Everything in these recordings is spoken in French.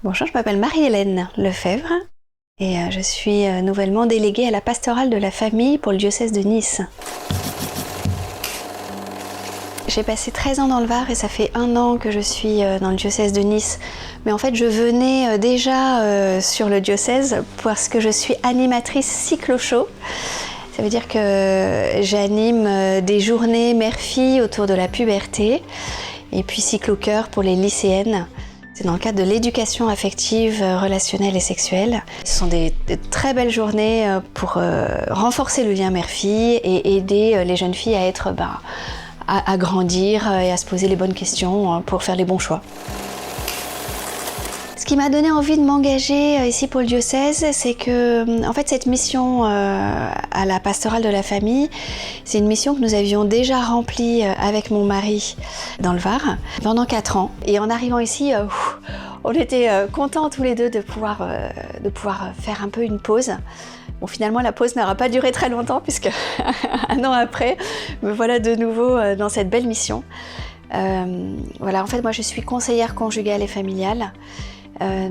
Bonjour, je m'appelle Marie-Hélène Lefebvre et je suis nouvellement déléguée à la pastorale de la famille pour le diocèse de Nice. J'ai passé 13 ans dans le Var et ça fait 1 an que je suis dans le diocèse de Nice. Mais en fait, je venais déjà sur le diocèse parce que je suis animatrice cyclo-show. Ça veut dire que j'anime des journées mère-fille autour de la puberté et puis cyclo-cœur pour les lycéennes. C'est dans le cadre de l'éducation affective, relationnelle et sexuelle. Ce sont des très belles journées pour renforcer le lien mère-fille et aider les jeunes filles à être, à grandir et à se poser les bonnes questions pour faire les bons choix. Ce qui m'a donné envie de m'engager ici pour le diocèse, c'est que en fait cette mission à la pastorale de la famille, c'est une mission que nous avions déjà remplie avec mon mari dans le Var pendant 4 ans. Et en arrivant ici, on était contents tous les deux de pouvoir faire un peu une pause. Bon, finalement, la pause n'aura pas duré très longtemps puisque 1 an après, me voilà de nouveau dans cette belle mission. Voilà, en fait, moi je suis conseillère conjugale et familiale.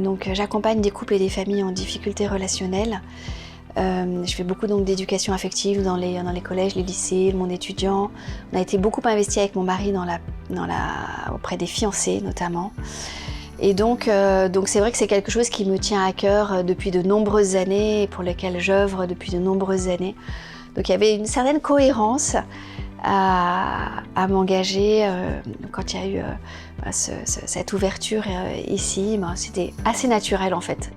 Donc j'accompagne des couples et des familles en difficulté relationnelle. Je fais beaucoup d'éducation affective dans les collèges, les lycées, le monde étudiant. On a été beaucoup investi avec mon mari auprès des fiancés notamment. Et donc c'est vrai que c'est quelque chose qui me tient à cœur depuis de nombreuses années et pour lequel j'œuvre depuis de nombreuses années. Donc il y avait une certaine cohérence à m'engager quand il y a eu cette ouverture ici. C'était assez naturel en fait.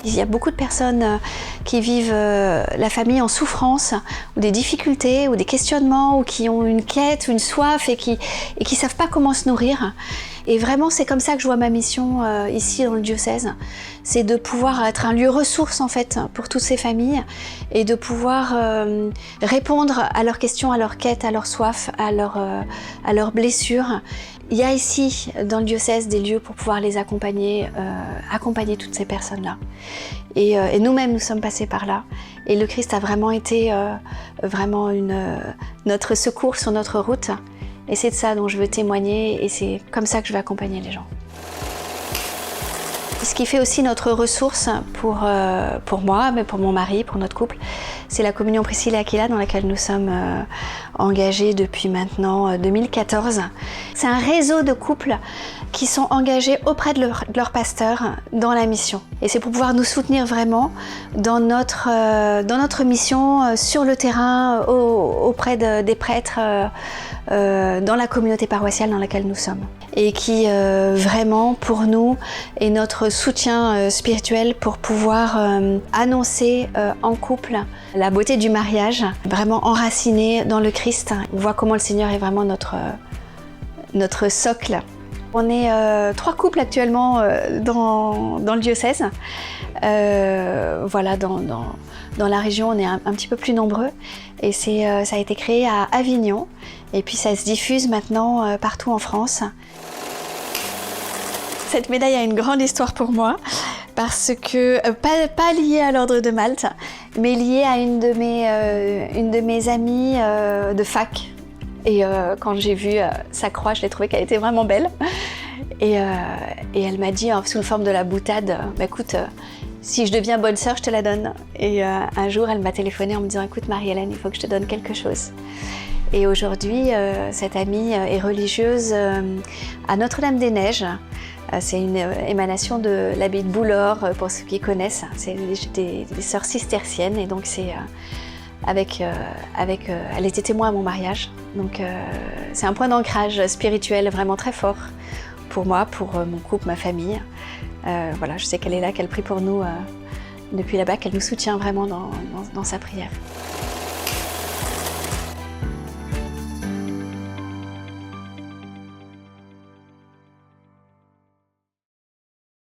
Il y a beaucoup de personnes qui vivent la famille en souffrance, ou des difficultés, ou des questionnements, ou qui ont une quête, une soif et qui savent pas comment se nourrir. Et vraiment, c'est comme ça que je vois ma mission ici dans le diocèse. C'est de pouvoir être un lieu ressource en fait pour toutes ces familles et de pouvoir répondre à leurs questions, à leurs quêtes, à leurs soifs, à leurs blessures. Il y a ici, dans le diocèse, des lieux pour pouvoir les accompagner, accompagner toutes ces personnes-là. Et nous-mêmes, nous sommes passés par là. Et le Christ a vraiment été notre secours sur notre route. Et c'est de ça dont je veux témoigner et c'est comme ça que je vais accompagner les gens. Ce qui fait aussi notre ressource pour moi, mais pour mon mari, pour notre couple, c'est la communion Priscilla et Aquila dans laquelle nous sommes engagés depuis maintenant 2014. C'est un réseau de couples qui sont engagés auprès de leur pasteur dans la mission. Et c'est pour pouvoir nous soutenir vraiment dans notre mission sur le terrain, auprès des prêtres, dans la communauté paroissiale dans laquelle nous sommes. Et qui vraiment pour nous est notre soutien spirituel pour pouvoir annoncer en couple la beauté du mariage, vraiment enraciné dans le Christ. On voit comment le Seigneur est vraiment notre socle. On est 3 couples actuellement dans le diocèse. Voilà, dans la région, on est un petit peu plus nombreux. Et ça a été créé à Avignon. Et puis ça se diffuse maintenant partout en France. Cette médaille a une grande histoire pour moi, parce que, pas liée à l'ordre de Malte, mais liée à une de mes amies de fac. Et quand j'ai vu sa croix, je l'ai trouvée qu'elle était vraiment belle. Et elle m'a dit, sous forme de la boutade, écoute, si je deviens bonne sœur, je te la donne. Et un jour, elle m'a téléphoné en me disant, écoute Marie-Hélène, il faut que je te donne quelque chose. Et aujourd'hui, cette amie est religieuse à Notre-Dame-des-Neiges. C'est une émanation de l'abbaye de Boulor, pour ceux qui connaissent. C'est des sœurs cisterciennes et donc elle était témoin à mon mariage. Donc c'est un point d'ancrage spirituel vraiment très fort pour moi, pour mon couple, ma famille. Voilà, je sais qu'elle est là, qu'elle prie pour nous depuis là-bas, qu'elle nous soutient vraiment dans sa prière.